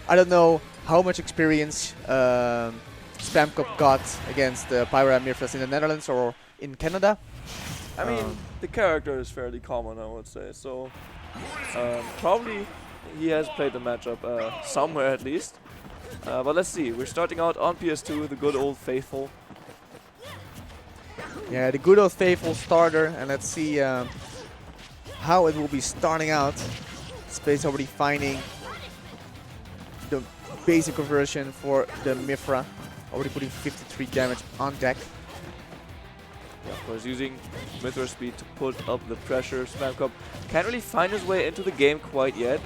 I don't know how much experience Spamcop got against Pyra and Mirfras in the Netherlands or in Canada. I mean, the character is fairly common, I would say. So probably he has played the matchup somewhere at least. But let's see. We're starting out on PS2, the good old faithful. Yeah, the good old faithful starter, and let's see how it will be starting out. Space already finding the basic conversion for the Mifra, already putting 53 damage on deck. Yeah, of course, using Mithra speed to put up the pressure. Spamcop can't really find his way into the game quite yet.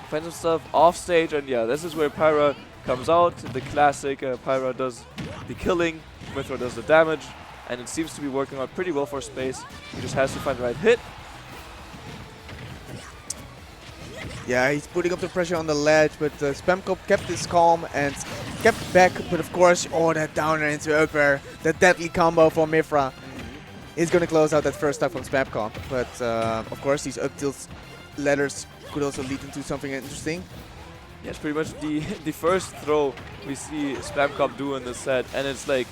Finds himself off stage, and yeah, this is where Pyra comes out. The classic, Pyra does the killing, Mithra does the damage, and it seems to be working out pretty well for Space. He just has to find the right hit. Yeah, he's putting up the pressure on the ledge, but Spamcop kept his calm and kept back. But of course, oh, that downer into up air, that deadly combo for Mifra is going to close out that first time from Spamcop. But of course, these up tilt ladders could also lead into something interesting. Yeah, it's pretty much the first throw we see Spamcop do in the set, and it's like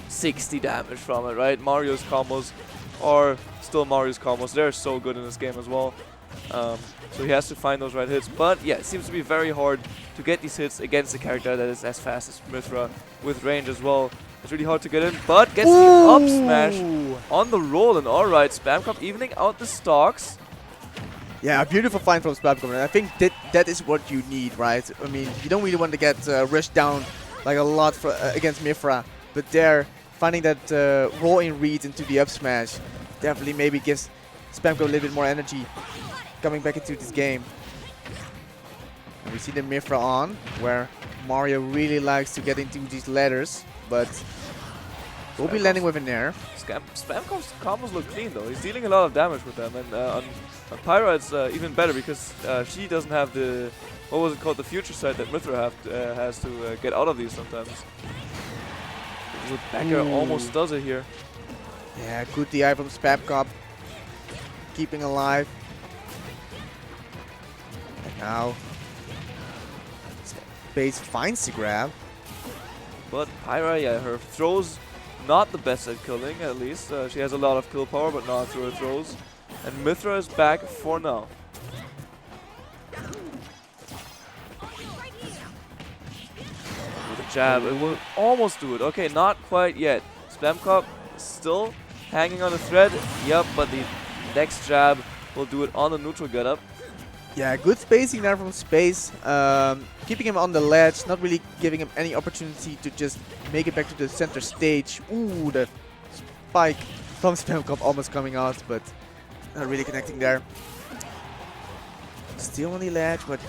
60 damage from it, right? Mario's combos are still Mario's combos. They're so good in this game as well. So he has to find those right hits. But yeah, it seems to be very hard to get these hits against a character that is as fast as Mithra with range as well. It's really hard to get in, but gets the up smash on the roll. And alright, Spamcop evening out the stocks. Yeah, a beautiful find from Spamcop, and I think that is what you need, right? I mean, you don't really want to get rushed down like a lot for, against Mifra, but there, finding that roll in read into the up smash definitely maybe gives Spamcop a little bit more energy coming back into this game. And we see the Mifra on, where Mario really likes to get into these ladders, but we'll be landing with an air. Spamcop's combos look clean though. He's dealing a lot of damage with them, and on Pyra it's even better because she doesn't have the, what was it called, the future sight that Mithra has to get out of these sometimes. Becker almost does it here. Yeah, good DI from Spamcop, keeping alive. And now Space finds the grab. But Pyra, yeah, her throws not the best at killing, at least. She has a lot of kill power, but not through her throws. And Mithra is back for now. With a jab, it will almost do it. Okay, not quite yet. Spamcop still hanging on a thread. Yep, but the next jab will do it on the neutral getup. Yeah, good spacing there from Space. Keeping him on the ledge, not really giving him any opportunity to just make it back to the center stage. Ooh, the spike from Spamcop almost coming out, but not really connecting there. Still on the ledge, but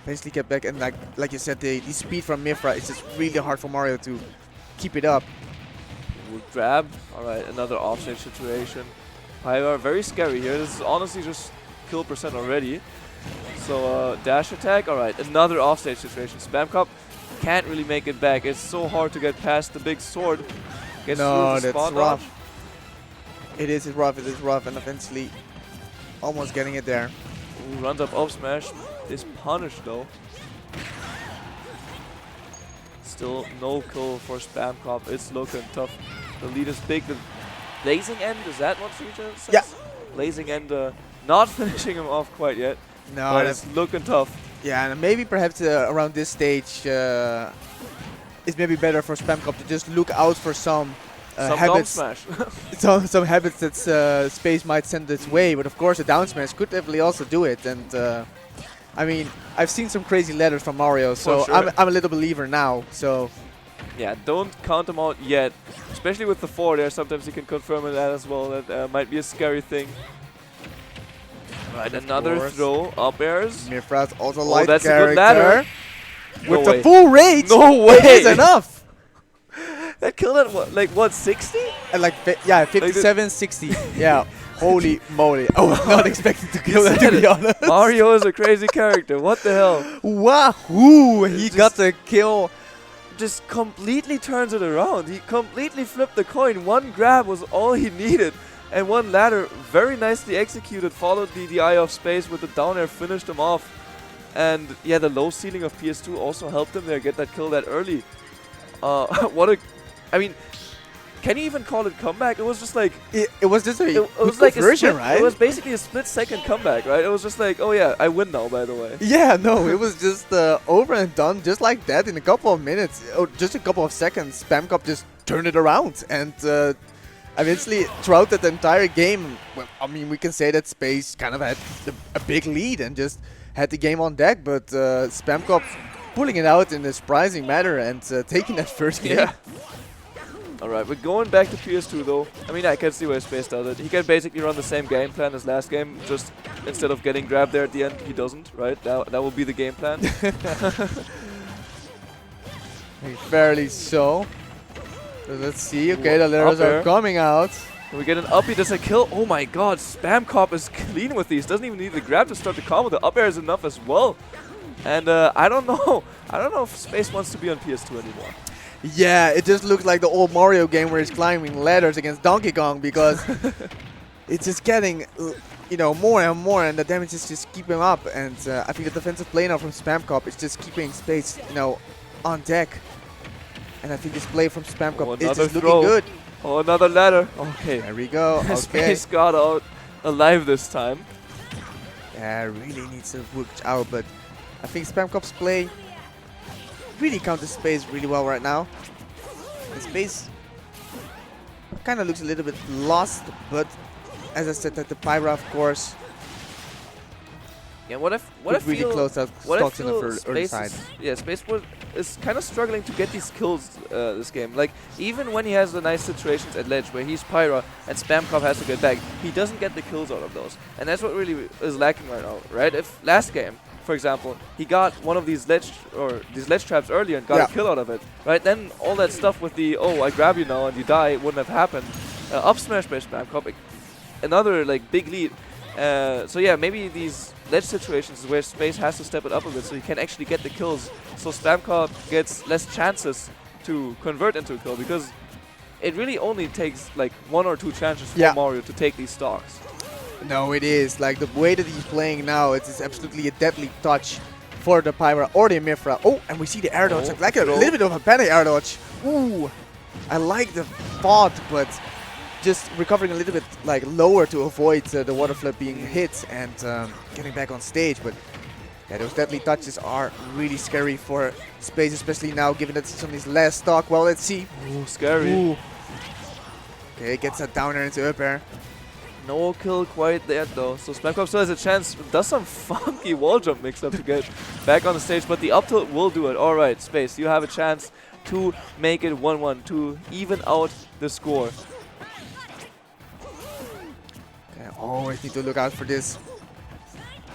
basically get back. And like you said, the speed from Mifra is just really hard for Mario to keep it up. Would grab. Alright, another offstage situation. Pyra, very scary here. This is honestly just kill percent already. So dash attack. Alright, another offstage situation. Spamcop can't really make it back. It's so hard to get past the big sword. Gets No, through the that's spot rough. dodge. It is rough, and eventually almost getting it there. Ooh, runs up smash. Is punished though. Still no kill for Spamcop. It's looking tough. The lead is big. The blazing end, is that what Future says? Yeah. Blazing end, not finishing him off quite yet. No, But that's it's looking tough. yeah, and maybe perhaps around this stage it's maybe better for Spamcop to just look out for some Some habits, down smash. some habits that Space might send its way. But of course, a down smash could definitely also do it. And I mean, I've seen some crazy ladders from Mario, so sure. I'm a little believer now. So Yeah, don't count him out yet. Especially with the 4 there, sometimes you can confirm that as well. That might be a scary thing. Right, another course. throw, up airs. Mifra's also Oh, light that's a character. good ladder. With No the way. full rage, No way! it is enough. That killed at what, like what, 60? And like, yeah, 57, 60. Yeah, holy moly. I was not expecting to kill that, to be honest. Mario is a crazy character, what the hell? Wahoo! He got the kill. Just completely turns it around. He completely flipped the coin. One grab was all he needed. And one ladder, very nicely executed, followed the Eye of Space with the down air, finished him off. And yeah, the low ceiling of PS2 also helped them there get that kill that early. I mean, can you even call it comeback? It was just like it was just a it was good like version, a split, right? It was basically a split-second comeback, right? It was just like, oh yeah, I win now, by the way. Yeah, no, it was just over and done, just like that in a couple of minutes, or just a couple of seconds. Spamcop just turned it around, and eventually throughout that entire game, well, I mean, we can say that Space kind of had a big lead and just had the game on deck, but Spamcop pulling it out in a surprising manner and taking that first game. Yeah. Alright, we're going back to PS2 though. I mean, I can see where Space does it. He can basically run the same game plan as last game, just instead of getting grabbed there at the end, he doesn't, right? That will be the game plan. Fairly so. So let's see. Okay, the letters are coming out. We get an uppie, there's a kill. Oh my god, Spamcop is clean with these. Doesn't even need the grab to start the combo. The up air is enough as well. And I don't know. I don't know if Space wants to be on PS2 anymore. Yeah, it just looks like the old Mario game where he's climbing ladders against Donkey Kong, because it's just getting, you know, more and more, and the damage is just keeping up. And I think the defensive play now from Spamcop is just keeping Space, you know, on deck. And I think this play from Spamcop is just looking good. Oh, another ladder. Okay. There we go. Okay. Space got out alive this time. Yeah, really needs to work out, but I think Spamcop's play really counters Space really well right now. And Space kind of looks a little bit lost, but as I said, that the Pyra, of course, yeah, what if really close out stocks in the early side. Space is kind of struggling to get these kills this game. Like, even when he has the nice situations at ledge where he's Pyra and Spamcop has to get back, he doesn't get the kills out of those. And that's what really is lacking right now, right? If last game, for example, he got one of these ledge traps earlier and got a kill out of it, right? Then all that stuff with the, oh, I grab you now and you die wouldn't have happened. Up smash by Spamcop, another like big lead. So yeah, maybe these ledge situations is where Space has to step it up a bit so he can actually get the kills, so Spamcop gets less chances to convert into a kill, because it really only takes like 1 or 2 chances for Mario to take these stocks. No, it is. Like, the way that he's playing now, it is absolutely a deadly touch for the Pyra or the Mifra. Oh, and we see the air dodge. Like a little bit of a panic air dodge. Ooh, I like the thought, but just recovering a little bit like lower to avoid the water flood being hit and getting back on stage. But yeah, those deadly touches are really scary for Space, especially now given that it's on his last stock. Well, let's see. Ooh, scary. Ooh. Okay, gets that down air into up air. No kill quite yet though, so Spamcop still has a chance, does some funky wall jump mix up to get back on the stage, but the up tilt will do it. Alright, Space, you have a chance to make it 1-1, to even out the score. Okay, always need to look out for this.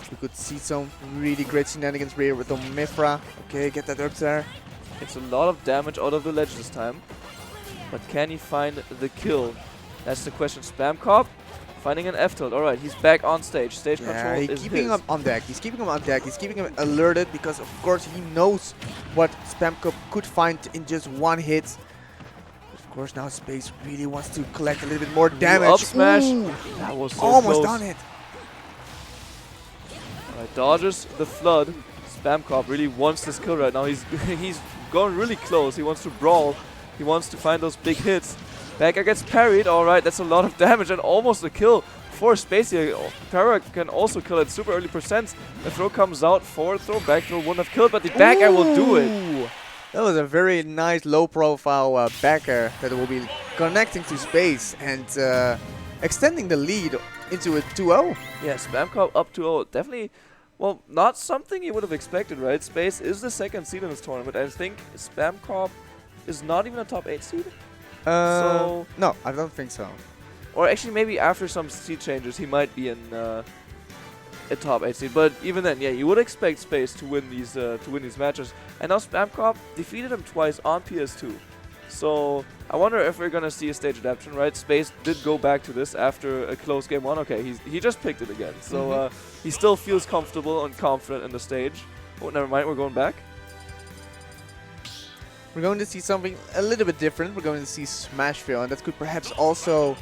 We could see some really great shenanigans here with the Mifra. Okay, get that up there. It's a lot of damage out of the ledge this time, but can he find the kill? That's the question. Spamcop finding an F tilt. Alright, he's back on stage. Stage control is he's keeping him on deck. He's keeping him on deck. He's keeping him alerted because, of course, he knows what Spamcop could find in just one hit. But of course, now Space really wants to collect a little bit more damage. Up smash. Ooh, that was so almost close. done it. Alright, dodges the flood. Spamcop really wants this kill right now. He's going really close. He wants to brawl. He wants to find those big hits. Back air gets parried. Alright, that's a lot of damage and almost a kill for Space here. Pyra can also kill at super early percents. The throw comes out, forward throw, back throw wouldn't have killed, but the back air will do it. That was a very nice low profile back air that will be connecting to Space and extending the lead into a 2-0. Yeah, Spamcop up 2-0. Definitely, well, not something you would have expected, right? Space is the 2nd seed in this tournament. I think Spamcop is not even a top 8 seed. So no, I don't think so. Or actually, maybe after some seed changes, he might be in a top 8 seed. But even then, yeah, you would expect Space to win these matches. And now Spamcop defeated him twice on PS2. So I wonder if we're gonna see a stage adaptation, right? Space did go back to this after a close game 1. Okay, he just picked it again. So he still feels comfortable and confident in the stage. Oh, never mind, we're going back. We're going to see something a little bit different. We're going to see Smash Fail, and that could perhaps also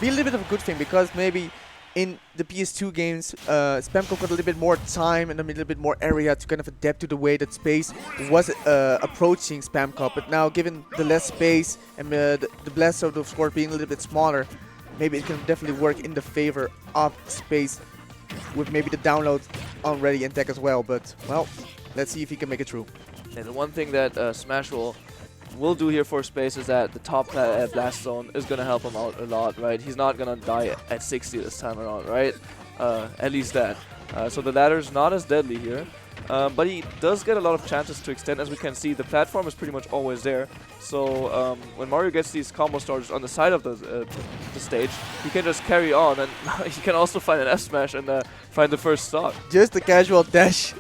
be a little bit of a good thing, because maybe in the PS2 games, Spamcop got a little bit more time and a little bit more area to kind of adapt to the way that space was approaching Spamcop. But now, given the less space and the blast of the score being a little bit smaller, maybe it can definitely work in the favor of space with maybe the download already in tech as well. But, well, let's see if he can make it through. Yeah, the one thing that Smash will do here for space is that the top blast zone is going to help him out a lot, right? He's not going to die at 60 this time around, right? At least that. So the ladder's not as deadly here. But he does get a lot of chances to extend. As we can see, the platform is pretty much always there. So when Mario gets these combo starters on the side of the stage, he can just carry on, and he can also find an F smash and find the first stock. Just a casual dash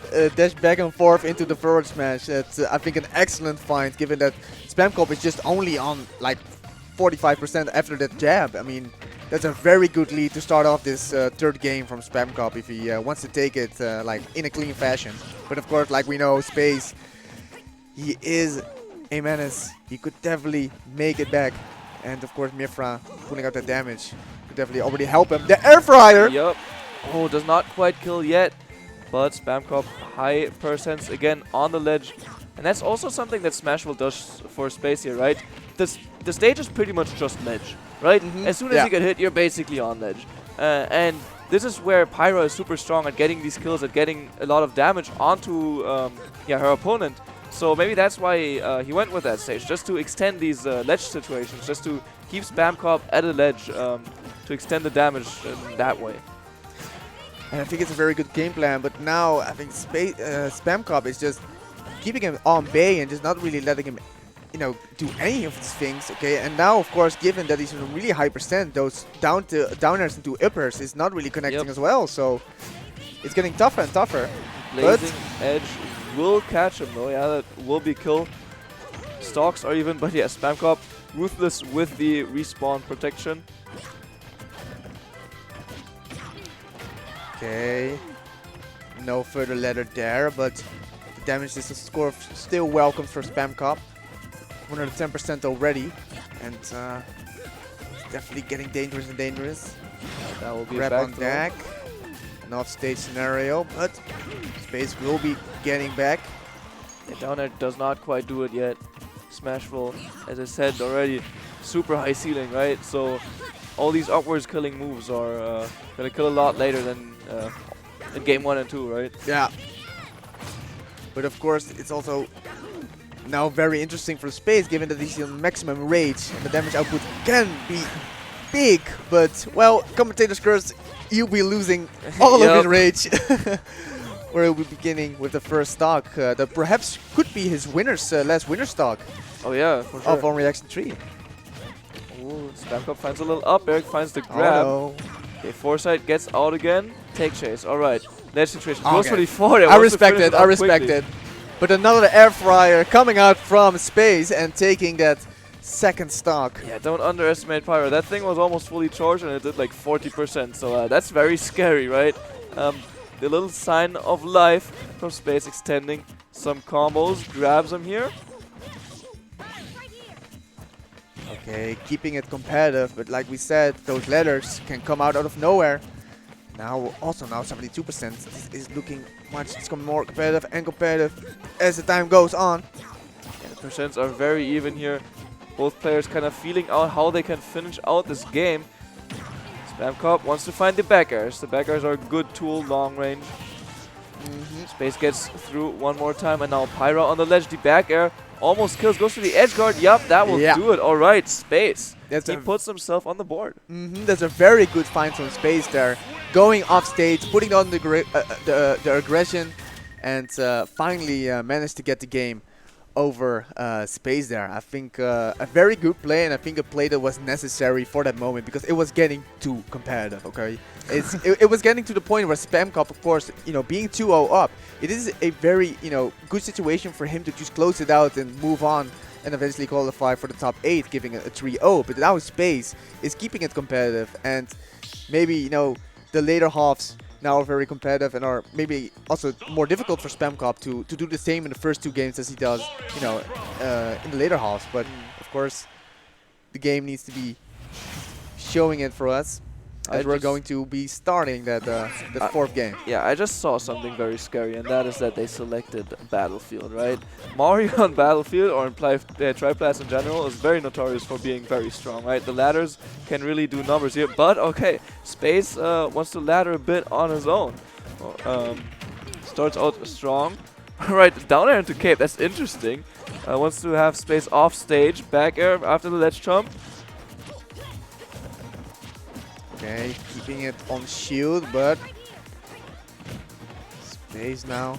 back and forth into the forward smash. That's I think an excellent find, given that Spamcop is just only on like 45% after that jab. I mean, that's a very good lead to start off this third game from Spamcop if he wants to take it like in a clean fashion. But of course, like we know, Space, he is a menace. He could definitely make it back. And of course, mithra pulling out that damage could definitely already help him. The air fryer! Yup. Oh, does not quite kill yet. But Spamcop, high percents again on the ledge. And that's also something that Smashville does for Space here, right? The stage is pretty much just ledge, right? As soon as you get hit, you're basically on ledge. And this is where Pyra is super strong at getting these kills, at getting a lot of damage onto her opponent. So maybe that's why he went with that stage, just to extend these ledge situations, just to keep Spamcop at a ledge, to extend the damage in that way. And I think it's a very good game plan, but now I think Spamcop is just keeping him on bay and just not really letting him, you know, do any of these things, okay? And now, of course, given that he's a really high percent, those downers into uppers is not really connecting as well, so it's getting tougher and tougher. Blazing Edge will catch him though, yeah, that will be kill. Stocks are even, but yeah, Spamcop ruthless with the respawn protection. Okay, no further ladder there, but the damage is a score still welcome for Spamcop. 110% already, and it's definitely getting dangerous and dangerous. That will be grab on deck. An off-stage scenario, but Space will be getting back. Yeah, down air does not quite do it yet. Smashville, as I said already, super high ceiling, right? So all these upwards killing moves are gonna kill a lot later than in game 1 and 2, right? Yeah. But of course, it's also now very interesting for Space, given that he's on maximum rage and the damage output can be big. But well, commentator's curse, he'll be losing all of his rage. Where he'll be beginning with the first stock that perhaps could be his last winner stock. Oh yeah, for sure. Of on reaction 3. Ooh, Spamcop finds a little up, Eric finds the grab. Oh, no. Okay, Foresight gets out again. Take chase, alright. Ledge situation goes for the 4. I respect it, I respect it. But another air fryer coming out from Space and taking that second stock. Yeah, don't underestimate Pyro. That thing was almost fully charged and it did like 40%. So that's very scary, right? The little sign of life from Space extending some combos. Grabs him here. Okay, keeping it competitive, but like we said, those ladders can come out of nowhere. Now 72% is looking much more competitive and competitive as the time goes on. Yeah, the percents are very even here. Both players kind of feeling out how they can finish out this game. Spamcop wants to find the back airs. The back airs are a good tool, long range. Space gets through one more time, and now Pyra on the ledge. The back air almost kills, goes to the edge guard. Yup, that will do it. All right, Space. He puts himself on the board. That's a very good find from Space there. Going off stage, putting on the aggression, and finally managed to get the game over Space there. I think a very good play, and I think a play that was necessary for that moment because it was getting too competitive. Okay, it was getting to the point where Spamcop, of course, being 2-0 up, it is a very good situation for him to just close it out and move on and eventually qualify for the top 8, giving it a 3-0. But now Space is keeping it competitive, and maybe the later halves now are very competitive and are maybe also more difficult for Spamcop to do the same in the first 2 games as he does, in the later halves. But of course, the game needs to be showing it for us. as we're going to be starting that the fourth game. Yeah, I just saw something very scary, and that is that they selected Battlefield, right? Mario on Battlefield, or in Triplats in general, is very notorious for being very strong, right? The ladders can really do numbers here, but okay, Space wants to ladder a bit on his own. Starts out strong. Right, down air into cape, that's interesting. Wants to have Space off stage, back air after the ledge jump. Okay, keeping it on shield, but Space now.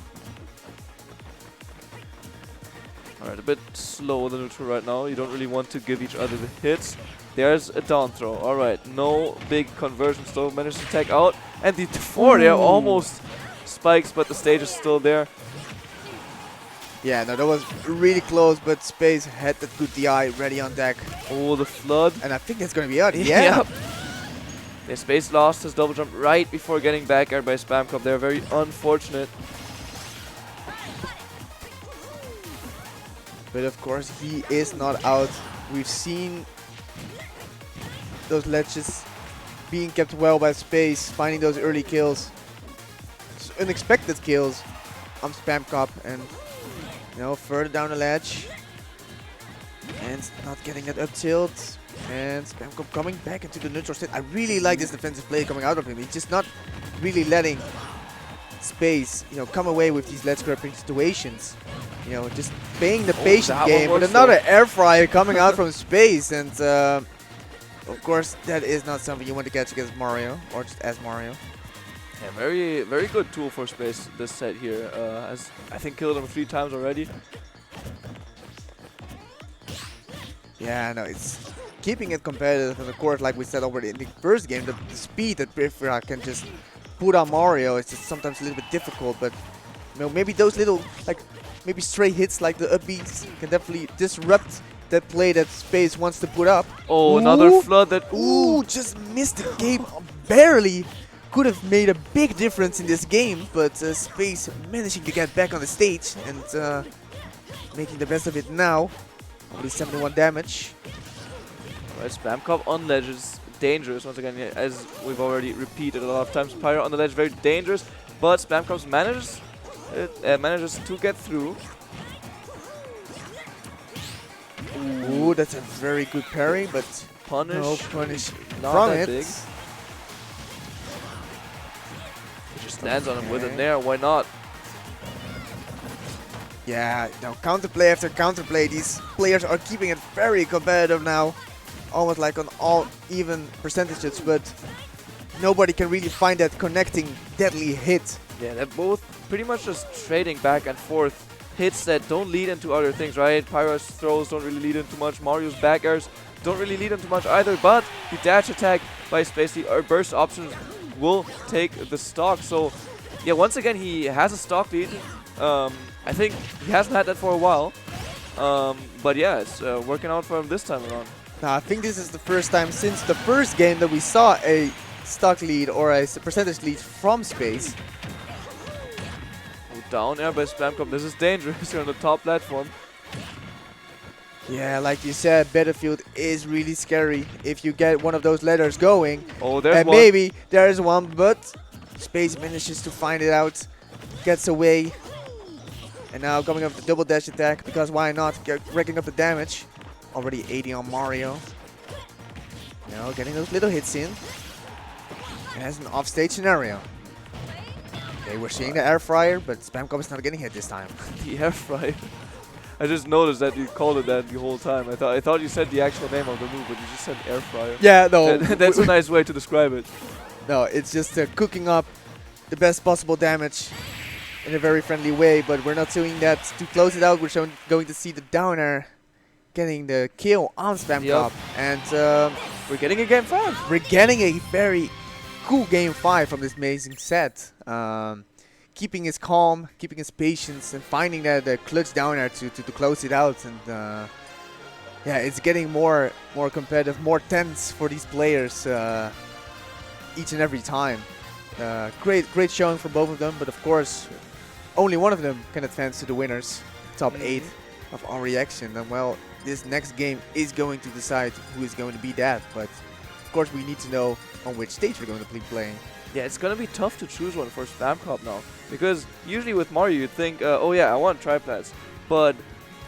Alright, a bit slow the neutral right now. You don't really want to give each other the hits. There's a down throw. Alright, no big conversion still. Managed to take out. And the forward air almost spikes, but the stage is still there. Yeah, no, that was really close, but Space had that good DI ready on deck. Oh, the flood. And I think that's going to be it. Yeah. Yep. Yeah, Space lost his double jump right before getting back aired by Spamcop. They're very unfortunate. But of course, he is not out. We've seen those ledges being kept well by Space, finding those early kills. Unexpected kills on Spamcop, and you know, further down the ledge. And not getting that up tilt. And Spamcop coming back into the neutral state. I really like this defensive play coming out of him. He's just not really letting Space, you know, come away with these ledge grabbing situations. You know, just playing the patient game with another air fryer coming out from Space. And of course, that is not something you want to catch against Mario, or just as Mario. Yeah, very good tool for Space this set here. Has, I think, killed him 3 times already. Yeah, no, it's keeping it competitive on the court, like we said already in the first game. The speed that Mifra can just put on Mario is just sometimes a little bit difficult, but you know, maybe those little, like, maybe stray hits like the upbeats can definitely disrupt that play that Space wants to put up. Oh, another flood that... Ooh, just missed the game barely. Could have made a big difference in this game, but Space managing to get back on the stage and making the best of it now. Only 71 damage. Right, Spamcop on ledge is dangerous once again, as we've already repeated a lot of times. Pyro on the ledge, very dangerous, but Spamcop manages to get through. Ooh, that's a very good parry, but Punish, no punish not from that it. big. He just stands on him with it there, why not? Yeah, now counterplay after counterplay, these players are keeping it very competitive now. Almost like on all even percentages, but nobody can really find that connecting deadly hit. Yeah, they're both pretty much just trading back and forth. Hits that don't lead into other things, right? Pyro's throws don't really lead into much. Mario's back airs don't really lead into much either, but the dash attack by Space, the burst options will take the stock. So, yeah, once again, he has a stock lead. I think he hasn't had that for a while. But yeah, it's working out for him this time around. Now, I think this is the first time since the first game that we saw a stock lead or a percentage lead from Space. Oh, down air by Spamcop. This is dangerous here on the top platform. Yeah, like you said, Battlefield is really scary if you get one of those ladders going. Oh, there's and one. Maybe there is one, but Space manages to find it out, gets away. And now coming up with the double dash attack, because why not? Racking up the damage. Already 80 on Mario. You know, getting those little hits in. It has an offstage scenario. Okay, we're seeing the air fryer, but Spamcop is not getting hit this time. The air fryer. I just noticed that you called it that the whole time. I thought you said the actual name of the move, but you just said air fryer. Yeah, no. That's a nice way to describe it. No, it's just cooking up the best possible damage in a very friendly way, but we're not doing that to close it out. We're going to see the down air getting the kill on Spamcop. Yep. And we're getting a game 5. We're getting a very cool game 5 from this amazing set. Keeping his calm, keeping his patience, and finding that clutch down air to close it out. And yeah, it's getting more competitive, more tense for these players each and every time. Great showing for both of them, but of course, only one of them can advance to the winners, top 8 of our reaction. And well, this next game is going to decide who is going to be that. But of course, we need to know on which stage we're going to be playing. Yeah, it's gonna be tough to choose one for Spamcop now, because usually with Mario you'd think, oh yeah, I want triplets, but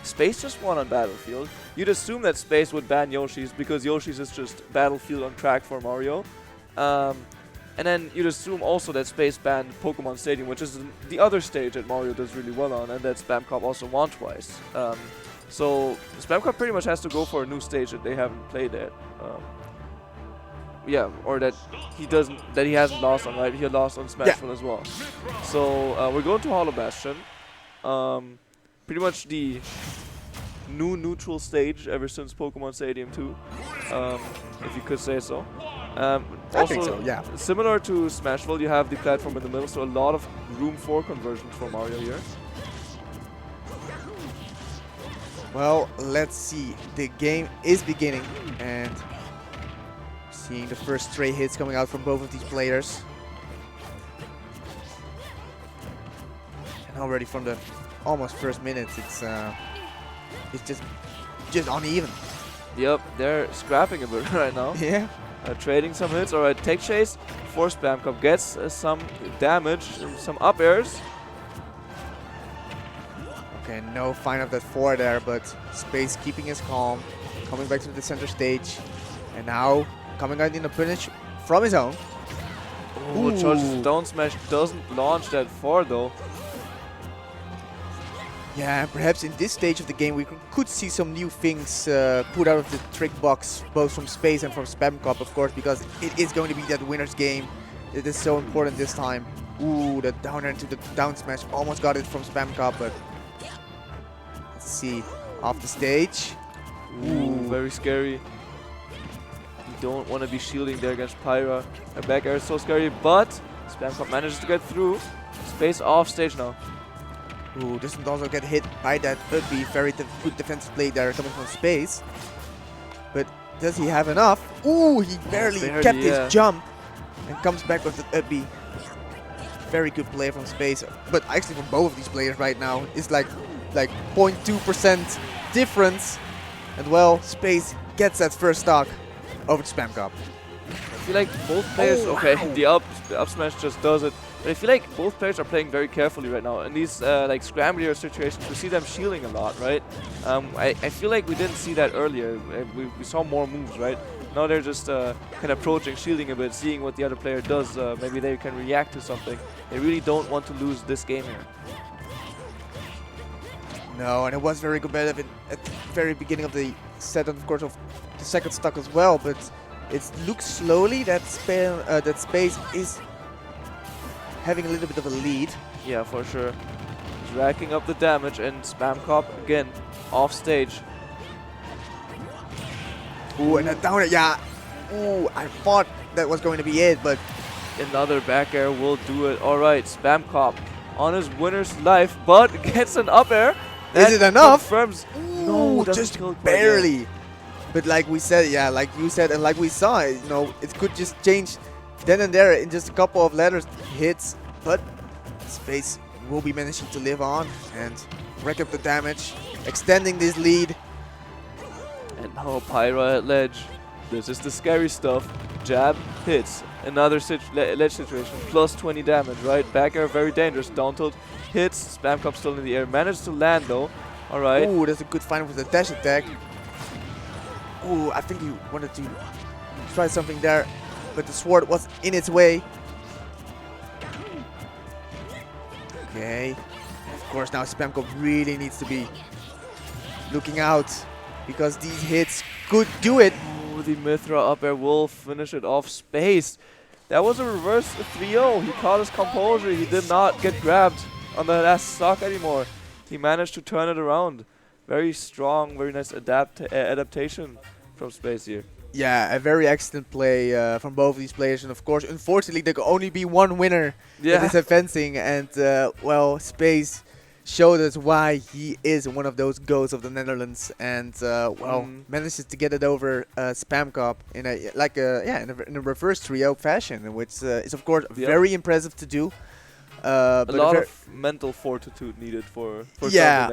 Space just won on Battlefield. You'd assume that Space would ban Yoshi's because Yoshi's is just Battlefield on track for Mario. And then you'd assume also that Space banned Pokemon Stadium, which is the other stage that Mario does really well on, and that Spamcop also won twice. So Spamcop pretty much has to go for a new stage that they haven't played yet. Yeah, or that he hasn't lost on, right? He lost on Smashville as well. So we're going to Hollow Bastion. Pretty much the new neutral stage ever since Pokemon Stadium 2, if you could say so. I Also, think so, yeah. similar to Smashville, you have the platform in the middle, so a lot of room for conversions for Mario here. Well, let's see. The game is beginning, and seeing the first stray hits coming out from both of these players. And already from the almost first minutes, it's just uneven. Yep, they're scrapping a bit right now. Yeah. Trading some hits. Alright, take chase for Spamcop. Gets some damage, some up airs. Okay, no fine of that 4 there, but Space keeping his calm, coming back to the center stage, and now coming out in a punish from his own. Oh, charges down smash, doesn't launch that far though. Yeah, and perhaps in this stage of the game we could see some new things put out of the trick box, both from Space and from Spamcop, of course, because it is going to be that winner's game. It is so important this time. Ooh, the downer into the down smash, almost got it from Spamcop, but let's see, off the stage. Ooh, very scary. You don't want to be shielding there against Pyra. A back air is so scary, but Spamcop manages to get through. Space off stage now. Ooh, doesn't also get hit by that Ugby. Very good defensive play there coming from Space. But does he have enough? Ooh, he barely kept his jump and comes back with the Ugby. Very good play from Space. But actually from both of these players right now, it's like 0.2% difference. And well, Space gets that first stock over to Spamcop. I feel like both players, the up smash just does it. But I feel like both players are playing very carefully right now. In these like scramblier situations, we see them shielding a lot, right? I feel like we didn't see that earlier. We saw more moves, right? Now they're just kind of approaching, shielding a bit, seeing what the other player does. Maybe they can react to something. They really don't want to lose this game here. No, and it was very competitive at the very beginning of the set, and of course of the second stock as well. But it looks slowly that Space is having a little bit of a lead. Yeah, for sure. He's racking up the damage, and Spamcop again off stage. Ooh, and a downer, yeah. Ooh, I thought that was going to be it, but another back air will do it. All right, Spamcop on his winner's life, but gets an up air. Is it enough? Confirms. No, just barely. But like we said, yeah, like you said, and like we saw, you know, it could just change then and there in just a couple of hits, but Space will be managing to live on and rack up the damage, extending this lead. And now Pyra at ledge. This is the scary stuff. Jab hits. Another ledge situation. Plus 20 damage, right? Back air very dangerous. Down tilt hits. Spamcop still in the air. Managed to land though. Alright. Ooh, that's a good find with the dash attack. Ooh, I think he wanted to try something there, but the sword was in its way. Okay. Of course, now Spamcop really needs to be looking out, because these hits could do it. Ooh, the Mithra up air will finish it off. Space. That was a reverse 3-0. He caught his composure. He did not get grabbed on the last stock anymore. He managed to turn it around. Very strong, very nice adaptation from Space here. Yeah, a very excellent play from both of these players. And of course, unfortunately, there could only be one winner in this fencing. And, well, Space showed us why he is one of those GOATs of the Netherlands. And, well, manages to get it over Spamcop in a reverse 3-0 fashion, which is, of course, very impressive to do. A lot of mental fortitude needed for something like that.